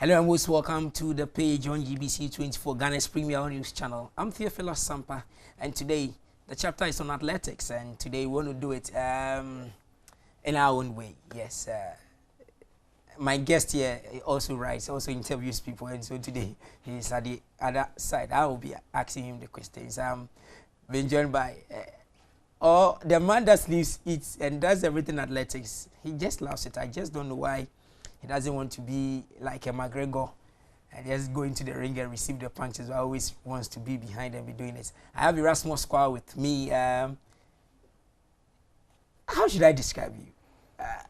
Hello and most welcome to the page on GBC24, Ghana's premier news channel. I'm Theophilus Sampa, and today the chapter is on athletics, and today we want to do it in our own way. Yes, my guest here also writes, also interviews people, and so today he's at the other side. I will be asking him the questions. Being joined by the man that sleeps, eats, and does everything athletics. He just loves it. I just don't know why. He doesn't want to be like a McGregor and just go into the ring and receive the punches. He always wants to be behind and be doing it. I have Erasmus Square with me. How should I describe you?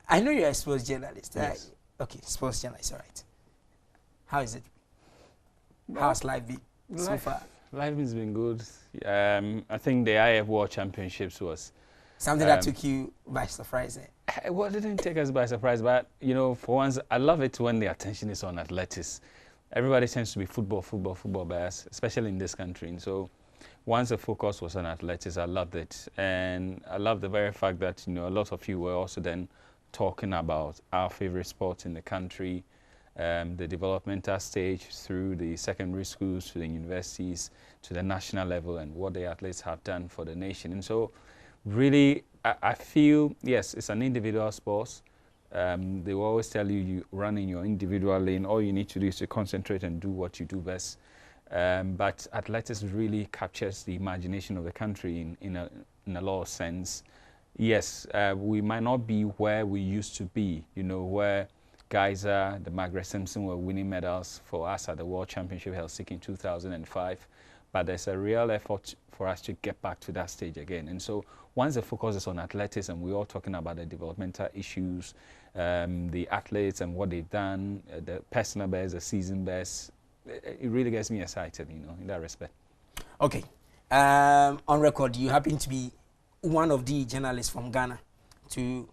I know you're a sports journalist. Yes. Okay, sports journalist, all right. How is it? How's life been so far? Life has been good. I think the IAAF World Championships was something that took you by surprise. Well, it didn't take us by surprise, but you know, for once, I love it when the attention is on athletics. Everybody tends to be football bias, especially in this country. And so, once the focus was on athletics, I loved it, and I love the very fact that a lot of you were also then talking about our favorite sports in the country, the developmental stage through the secondary schools to the universities to the national level, and what the athletes have done for the nation. And so, really, I feel, yes, it's an individual sport. They will always tell you, you run in your individual lane. All you need to do is to concentrate and do what you do best. But athletics really captures the imagination of the country in a lot of sense. Yes, we might not be where we used to be, where Geyser, the Margaret Simpson were winning medals for us at the World Championship Helsinki in 2005. But there's a real effort for us to get back to that stage again. And so once the focus is on athletics and we're all talking about the developmental issues, the athletes and what they've done, the personal best, the season best, it really gets me excited, in that respect. Okay. On record, you happen to be one of the journalists from Ghana to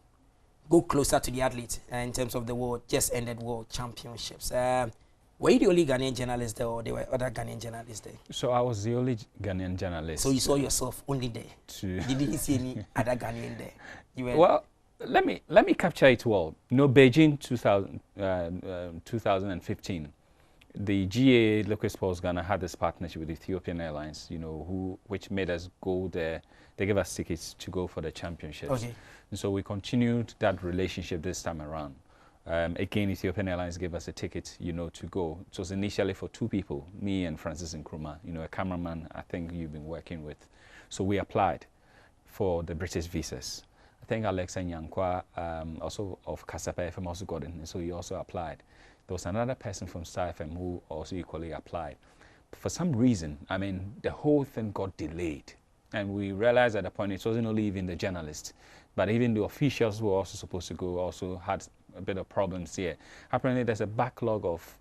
go closer to the athletes in terms of the just ended World Championships. Were you the only Ghanaian journalist there, or there were other Ghanaian journalists there? So I was the only Ghanaian journalist. So you saw yourself only there? You didn't see any other Ghanaian there? Well, let me capture it well. Beijing 2015, the GAA Local Sports Ghana had this partnership with Ethiopian Airlines, which made us go there. They gave us tickets to go for the championships. Okay. And so we continued that relationship this time around. Again, Ethiopian Airlines gave us a ticket, to go. It was initially for two people, me and Francis Nkrumah, a cameraman I think you've been working with. So we applied for the British visas. I think Alex Nyankwa, also of Kasapa FM, also got in, and so he also applied. There was another person from Star FM who also equally applied. But for some reason, the whole thing got delayed. And we realized at that point it wasn't only even the journalists, but even the officials who were also supposed to go also had a bit of problems here. Apparently, there's a backlog of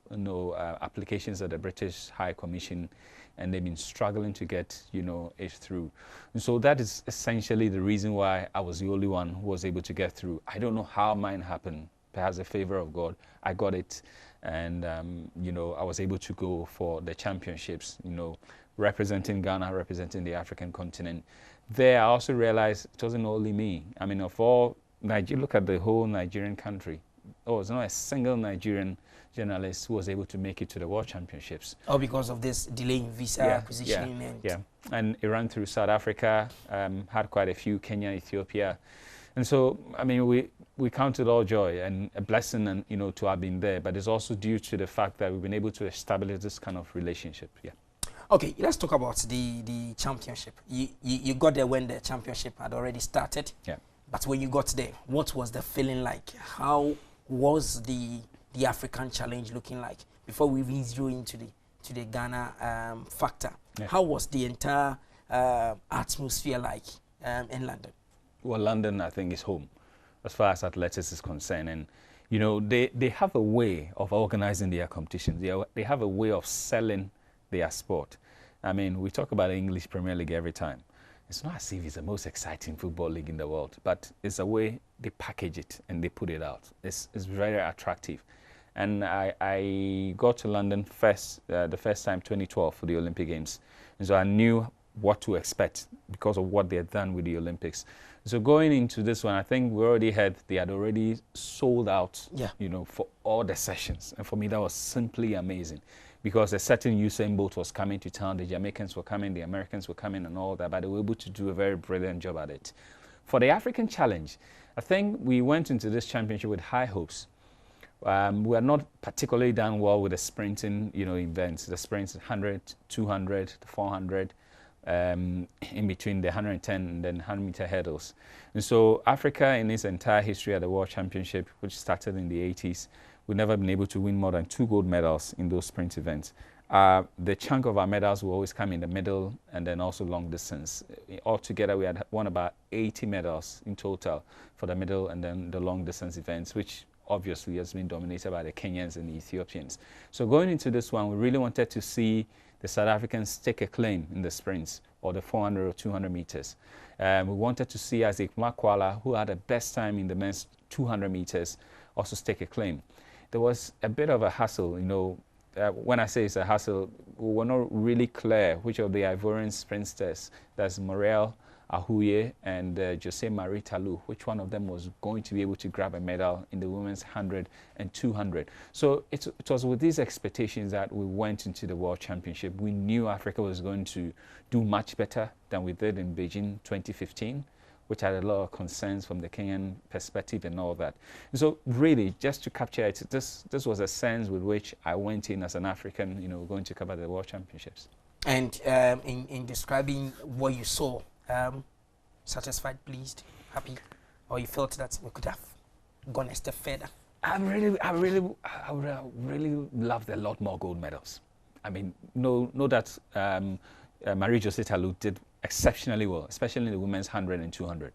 applications at the British High Commission, and they've been struggling to get it through. And so that is essentially the reason why I was the only one who was able to get through. I don't know how mine happened. Perhaps the favor of God. I got it, and I was able to go for the championships. Representing Ghana, representing the African continent. There, I also realized it wasn't only me. Of all Nigeria, look at the whole Nigerian country. There's not a single Nigerian journalist who was able to make it to the World Championships. Oh, because of this delay in visa acquisition. And it ran through South Africa, had quite a few, Kenya, Ethiopia. And so, we count it all joy and a blessing, and to have been there. But it's also due to the fact that we've been able to establish this kind of relationship. Yeah. Okay, let's talk about the championship. You got there when the championship had already started. Yeah. But when you got there, what was the feeling like? How was the African challenge looking like before we even zero into the Ghana factor? Yeah. How was the entire atmosphere like in London? Well, London, I think, is home as far as athletics is concerned, and they have a way of organizing their competitions. They have a way of selling their sport. We talk about the English Premier League every time. It's not as if it's the most exciting football league in the world, but it's the way they package it and they put it out. It's very attractive. And I got to London the first time, 2012, for the Olympic Games. And so I knew what to expect because of what they had done with the Olympics. So going into this one, I think we already had, they had already sold out, you know, for all the sessions. And for me, that was simply amazing because a certain Usain Bolt was coming to town, the Jamaicans were coming, the Americans were coming and all that, but they were able to do a very brilliant job at it. For the African challenge, I think we went into this championship with high hopes. We are not particularly done well with the sprinting, you know, events, the sprints 100, 200, 400, in between the 110 and then 100-meter hurdles. And so Africa in its entire history at the World Championship, which started in the 80s, we've never been able to win more than 2 gold medals in those sprint events. The chunk of our medals will always come in the middle and then also long distance. Altogether, we had won about 80 medals in total for the middle and then the long distance events, which obviously has been dominated by the Kenyans and the Ethiopians. So going into this one, we really wanted to see the South Africans take a claim in the sprints or the 400 or 200 meters. We wanted to see Isaac Makwala, who had the best time in the men's 200 meters, also stake a claim. There was a bit of a hassle, you know. When I say it's a hassle, we were not really clear which of the Ivorian sprinters, that's Morel Ahuye and Jose Marie Talou, which one of them was going to be able to grab a medal in the women's 100 and 200. So it was with these expectations that we went into the World Championship. We knew Africa was going to do much better than we did in Beijing 2015, which had a lot of concerns from the Kenyan perspective and all that. And so really, just to capture it, this was a sense with which I went in as an African, you know, going to cover the World Championships. And in describing what you saw, satisfied, pleased, happy, or you felt that we could have gone a step further? I really loved a lot more gold medals. I mean, know that Marie-Josée Talou did exceptionally well, especially in the women's 100 and 200.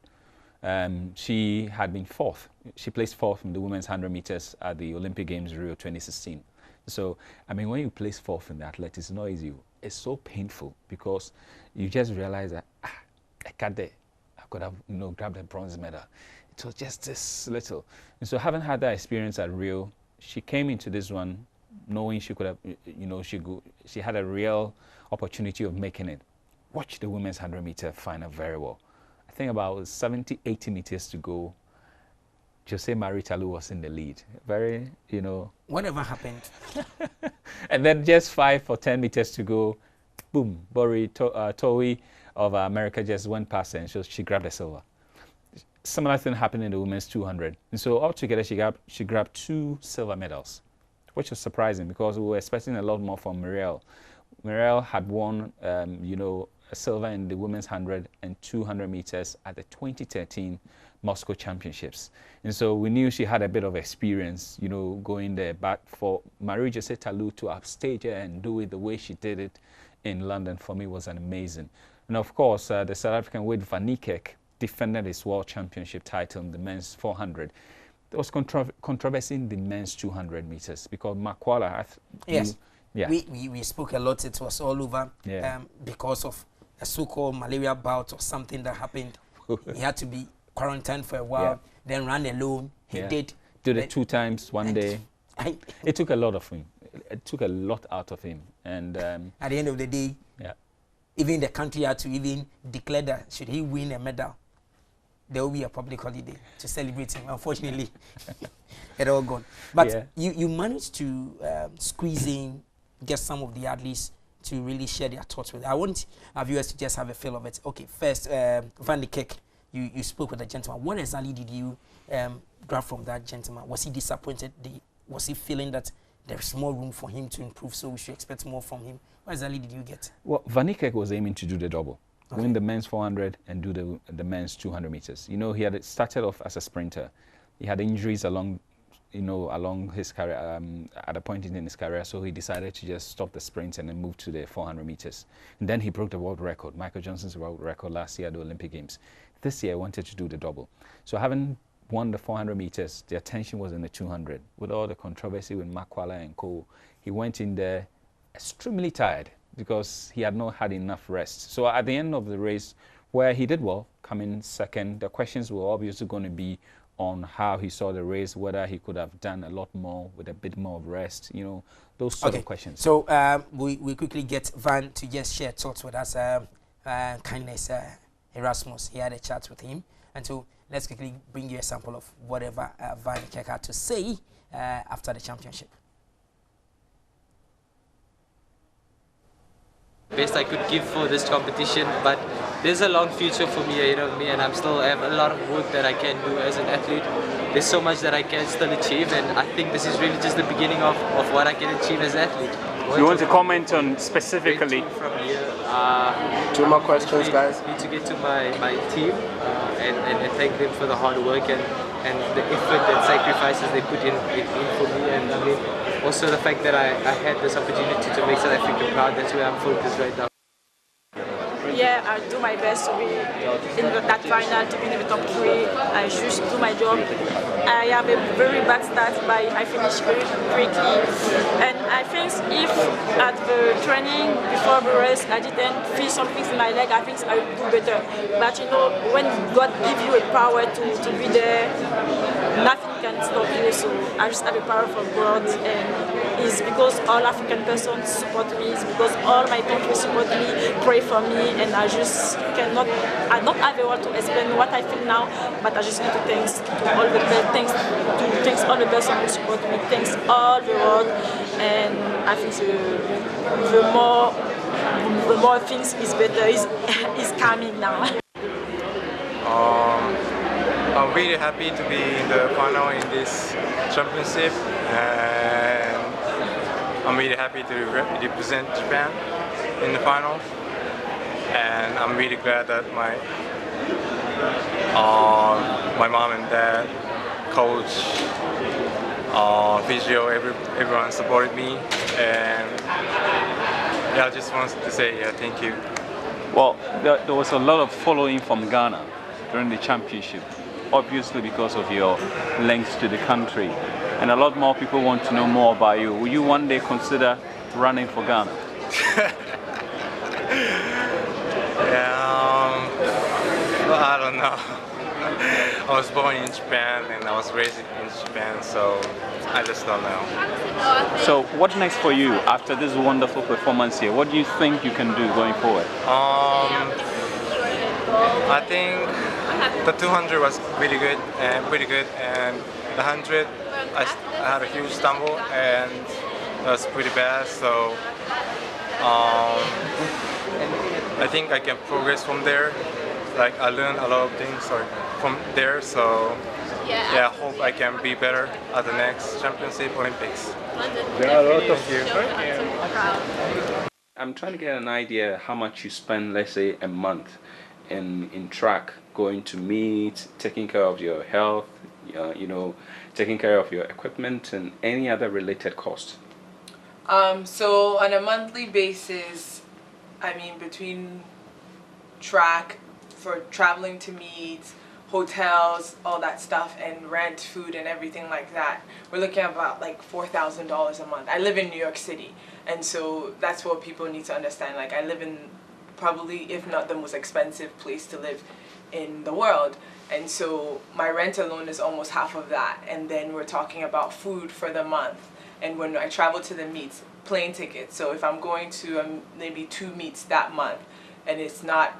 She had been 4th. She placed 4th in the women's 100 meters at the Olympic Games Rio 2016. So, I mean, when you place 4th in the athletics, it's not easy. It's so painful because you just realize that, I could have, you know, grabbed a bronze medal. It was just this little. And so having had that experience at Rio, she came into this one knowing she could have, you know, she had a real opportunity of making it. Watch the women's 100-meter final very well. I think about 70, 80 meters to go. Jose Marie Talou was in the lead. Very, you know. Whatever happened. And then just 5 or 10 meters to go, boom, Bori Towi of America just went past her and so she grabbed the silver. Similar thing happened in the women's 200. And so altogether she grabbed 2 silver medals, which was surprising because we were expecting a lot more from Muriel. Muriel had won, you know, a silver in the women's 100 and 200 meters at the 2013 Moscow Championships. And so we knew she had a bit of experience, you know, going there. But for Marie-Josée Talou to upstage her and do it the way she did it in London, for me, was an amazing. And of course, the South African Wade van Niekerk defended his World Championship title in the men's 400. There was controversy in the men's 200 meters because Makwala... We spoke a lot. It was all over because of a so-called malaria bout or something that happened. He had to be quarantined for a while, then ran alone. He did it 2 times one day. It took a lot of him. It took a lot out of him. And at the end of the day, even the country had to even declare that should he win a medal, there will be a public holiday to celebrate him. Unfortunately, it all gone. But you managed to squeeze in, get some of the athletes to really share their thoughts with. I want our viewers to just have a feel of it. Okay, first, Van Niekerk, you spoke with the gentleman. What exactly did you grab from that gentleman? Was he disappointed? Was he feeling that there's more room for him to improve, so we should expect more from him? What exactly did you get? Well, Van Niekerk was aiming to do the double. Win the men's 400 and do the men's 200 meters. You know, he had started off as a sprinter. He had injuries along his career, at a point in his career, so he decided to just stop the sprint and then move to the 400 meters. And then he broke the world record, Michael Johnson's world record last year at the Olympic Games. This year, I wanted to do the double. So having won the 400 meters, the attention was in the 200. With all the controversy with Makwala and co, he went in there extremely tired because he had not had enough rest. So at the end of the race, where he did well, coming second, the questions were obviously going to be on how he saw the race, whether he could have done a lot more with a bit more of rest, you know, those sort of questions. So we quickly get Van to just share thoughts with us. kindness, Erasmus. He had a chat with him. And so let's quickly bring you a sample of whatever Van Niekerk had to say after the championship. Best I could give for this competition, but there's a long future for me ahead of me, and I have a lot of work that I can do as an athlete. There's so much that I can still achieve, and I think this is really just the beginning of what I can achieve as an athlete. You want to comment on specifically? From here, two more questions, guys. Need to get to my team and thank them for the hard work and the effort and sacrifices they put in for me, and I mean also the fact that I had this opportunity to make South Africa proud. That's where I'm focused right now. Yeah, I do my best to be in that final, to be in the top 3. I just do my job. I have a very bad start, but I finish very quickly. And I think if at the training before the race I didn't feel something in my leg, I think I would do better. But you know, when God gives you a power to be there, nothing can stop you. So I just have a power from God, and it's because all African persons support me, it's because all my country support me, pray for me, and I just I don't have a word to explain what I feel now, but I just need to thanks all the persons who support me, thanks all the world, and I think the more things is better, is coming now. I'm really happy to be in the final in this championship, and I'm really happy to represent Japan in the final. And I'm really glad that my mom and dad, coach, physio, everyone supported me, and yeah, I just wanted to say thank you. Well, there was a lot of following from Ghana during the championship, obviously because of your links to the country, and a lot more people want to know more about you. Will you one day consider running for Ghana? Well, I don't know. I was born in Japan and I was raised in Japan, so I just don't know. So what's next for you after this wonderful performance here? What do you think you can do going forward? I think the 200 was really good, and the 100 I had a huge stumble and it was pretty bad, so I think I can progress from there. Like I learned a lot of things from there, so yeah, I hope I can be better at the next championship Olympics. I'm trying to get an idea how much you spend, let's say, a month in track, going to meet, taking care of your health, you know, taking care of your equipment and any other related costs. So on a monthly basis, I mean, between track, for traveling to meets, hotels, all that stuff, and rent, food, and everything like that, we're looking at about like $4,000 a month. I live in New York City, and so that's what people need to understand. Like, I live in probably, if not the most expensive place to live in the world, and so my rent alone is almost half of that, and then we're talking about food for the month. And when I travel to the meets, plane tickets. So if I'm going to maybe 2 meets that month, and it's not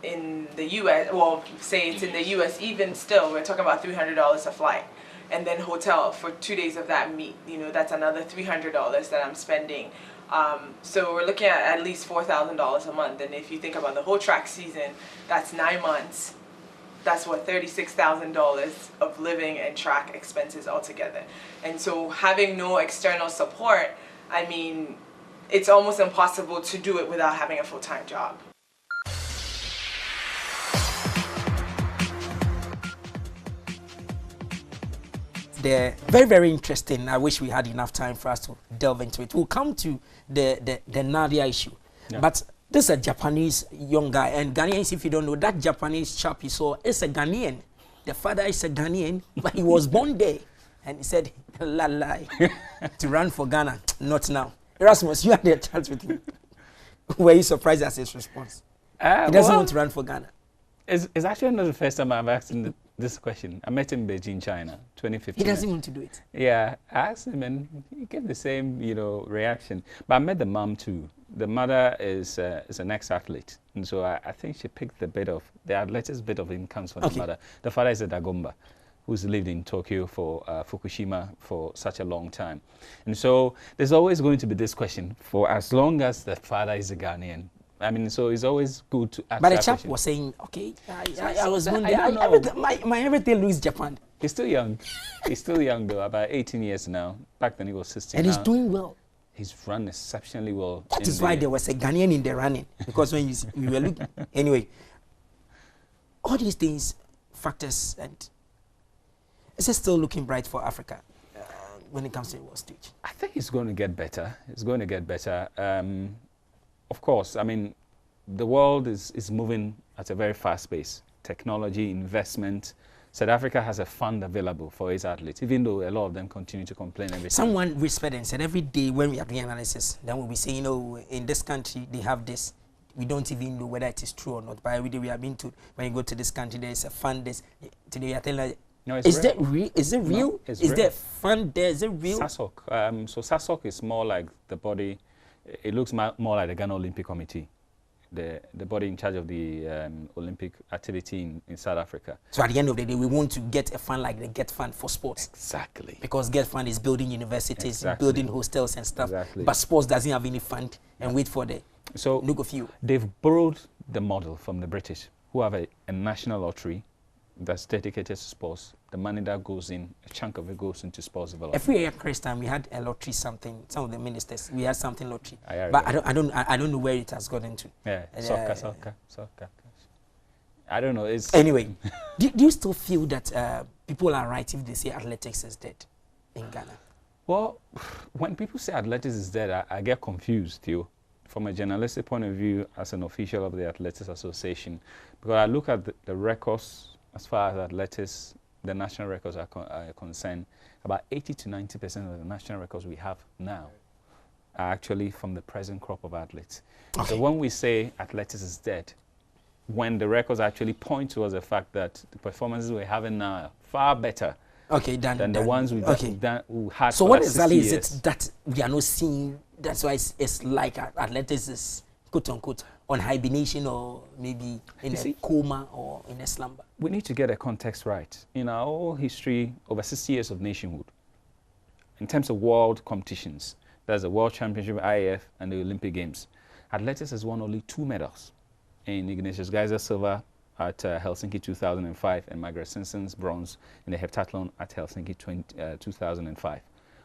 in the U.S., well, say it's in the U.S., even still, we're talking about $300 a flight. And then hotel for 2 days of that meet, you know, that's another $300 that I'm spending. So we're looking at least $4,000 a month. And if you think about the whole track season, that's 9 months. That's what, $36,000 of living and track expenses altogether. And so having no external support, I mean, it's almost impossible to do it without having a full-time job. They're very, very interesting. I wish we had enough time for us to delve into it. We'll come to the Nadia issue. Yeah. But this is a Japanese young guy, and Ghanaians, if you don't know, that Japanese chap you saw is a Ghanaian. The father is a Ghanaian, but he was born there. And he said, lie, to run for Ghana, not now. Erasmus, you had a chat with him. Were you surprised at his response? He doesn't want to run for Ghana. It's actually not the first time I've asked him this question. I met him in Beijing, China, 2015. He doesn't want to do it. Yeah, I asked him and he gave the same, reaction. But I met the mom too. The mother is an ex-athlete. And so I think she picked the athletics bit of income from the mother. The father is a Dagomba, who's lived in Tokyo for Fukushima for such a long time. And so there's always going to be this question for as long as the father is a Ghanaian. I mean, so it's always good to ask. But the chap was saying, okay, I was going there. My everything lose Japan. He's still young. He's still young though, about 18 years now. Back then he was 16. And he's doing well. He's run exceptionally well. That is why there was a Ghanaian in the running. Because when we were looking, anyway, all these things, factors, and is it still looking bright for Africa when it comes to the world stage? I think it's going to get better. It's going to get better. Of course, I mean, the world is moving at a very fast pace. Technology, investment. South Africa has a fund available for its athletes, even though a lot of them continue to complain every time. Someone whispered and said, every day when we are doing analysis, then we'll be saying, in this country, they have this. We don't even know whether it is true or not. But every day we are being told, when you go to this country, there is a fund. Today we are telling us, no, is that real? Is it real? No, is there a fund there? Is it real? SASOC. So SASOC is more like the body. It looks more like the Ghana Olympic Committee, the body in charge of the Olympic activity in South Africa. So at the end of the day, we want to get a fund like the Get Fund for sports. Exactly. Because Get Fund is building universities, building hostels and stuff. Exactly. But sports doesn't have any fund and wait for the look of you. They've borrowed the model from the British, who have a national lottery that's dedicated to sports. The money that goes in, a chunk of it goes into sports development. Every year, Christian, we had a lottery something. Some of the ministers, we had something lottery. But I don't know where it has gotten into. Yeah, soccer. I don't know. Anyway, do you still feel that people are right if they say athletics is dead in Ghana? Well, when people say athletics is dead, I get confused, Theo. From a journalistic point of view, as an official of the Athletics Association, because I look at the records as far as athletics, the national records are concerned, about 80 to 90% of the national records we have now are actually from the present crop of athletes. Okay. So when we say athletics is dead, when the records actually point towards the fact that the performances we're having now are far better than the ones we had. So what exactly is it that we are not seeing? That's why it's like athletics is quote unquote on hibernation or maybe in a coma or in a slumber. We need to get the context right. In our whole history, over 60 years of nationhood, in terms of world competitions, there's the World Championship, IAAF, and the Olympic Games. Athletics has won only 2 medals. In Ignatius Geyser silver at Helsinki 2005 and Margaret Simpson's bronze in the heptathlon at Helsinki 2005.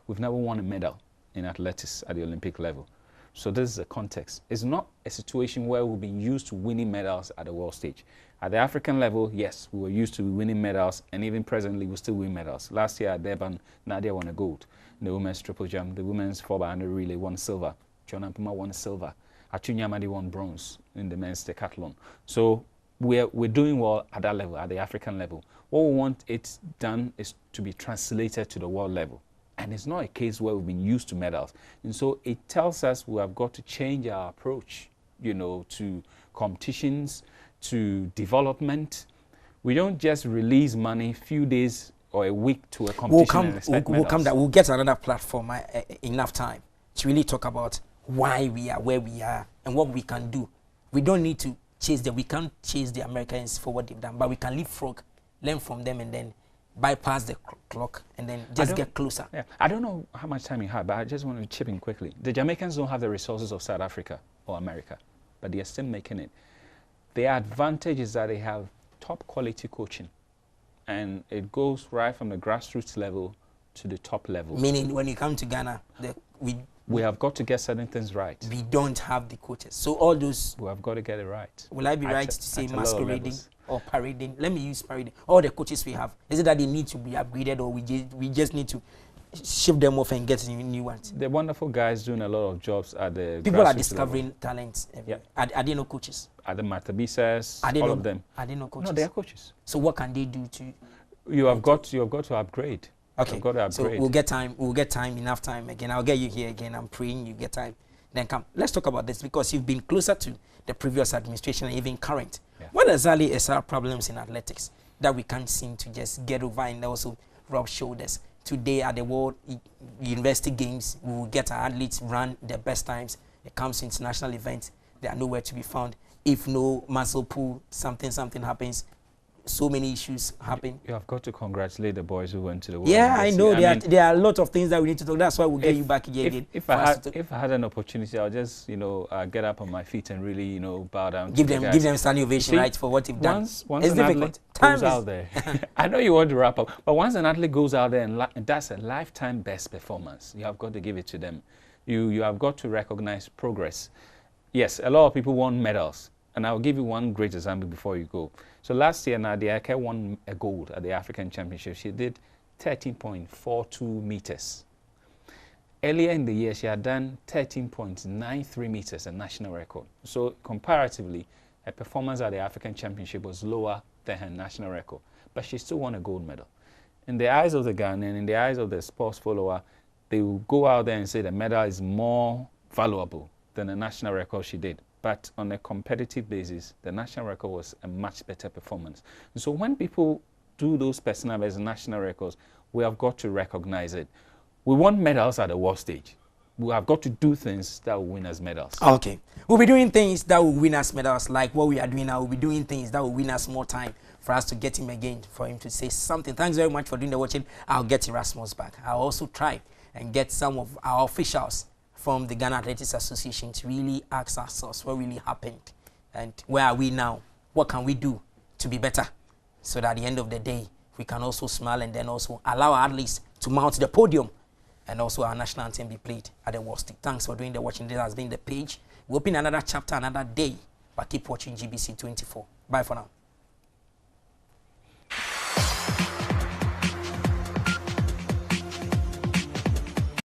We've never won a medal in athletics at the Olympic level. So this is a context. It's not a situation where we've been used to winning medals at the world stage. At the African level, yes, we were used to winning medals, and even presently we still win medals. Last year at Durban, Nadia won a gold. The women's triple jump, the women's 4x100 relay won silver. John Ampuma won silver. Achunya Amadi won bronze in the men's decathlon. So we're doing well at that level, at the African level. What we want it done is to be translated to the world level. And it's not a case where we've been used to medals. And so it tells us we have got to change our approach, to competitions, to development. We don't just release money few days or a week to a competition and expect medals. We'll get another platform enough time to really talk about why we are where we are and what we can do. We don't need to we can't chase the Americans for what they've done, but we can leapfrog, learn from them, and then bypass the clock and then just get closer. Yeah, I don't know how much time you have, but I just want to chip in quickly. The Jamaicans don't have the resources of South Africa or America, but they are still making it. Their advantage is that they have top quality coaching, and it goes right from the grassroots level to the top level. Meaning when you come to Ghana, we have got to get certain things right. We don't have the coaches. So all those... We have got to get it right. Will I be right to say masquerading or parading? Let me use parading. All the coaches we have, is it that they need to be upgraded, or we just need to shift them off and get new ones? The wonderful guys doing a lot of jobs at the people are discovering talents. Yeah. Are they no coaches? Are the Matabisas, all of them. Are they no coaches? No, they are coaches. So what can they do to... You have got to upgrade. Okay, so we'll get time, enough time again. I'll get you here again. I'm praying you get time. Then come. Let's talk about this, because you've been closer to the previous administration and even current. Yeah. What exactly is our problems in athletics? that we can't seem to just get over and also rub shoulders. Today at the World University Games, we will get our athletes run their best times. It comes to international events, they are nowhere to be found. If no muscle pull, something happens, so many issues happen. You have got to congratulate the boys who went to the World Yeah, University. I know. There are a lot of things that we need to talk. That's why we'll get you back again. If I had an opportunity, I'll just, you know, get up on my feet and really, you know, bow down. Give them standing ovation, right, for what you've done. Once an athlete goes out there, I know you want to wrap up, but once an athlete goes out there and that's a lifetime best performance, you have got to give it to them. You have got to recognize progress. Yes, a lot of people want medals. And I'll give you one great example before you go. So last year, Nadia Ake won a gold at the African Championship. She did 13.42 meters. Earlier in the year, she had done 13.93 meters, a national record. So comparatively, her performance at the African Championship was lower than her national record. But she still won a gold medal. In the eyes of the Ghanaian, in the eyes of the sports follower, they will go out there and say the medal is more valuable than the national record she did. But on a competitive basis, the national record was a much better performance. And so when people do those personal best national records, we have got to recognize it. We want medals at the world stage. We have got to do things that will win us medals. Okay. We'll be doing things that will win us medals, like what we are doing now. We'll be doing things that will win us more time for us to get him again, for him to say something. Thanks very much for doing the watching. I'll get Erasmus back. I'll also try and get some of our officials from the Ghana Athletics Association to really ask ourselves what really happened and where are we now? What can we do to be better? So that at the end of the day, we can also smile and then also allow our athletes to mount the podium and also our national anthem be played at the world stage. Thanks for doing the watching. This has been the page. We'll open another chapter, another day, but keep watching GBC24. Bye for now.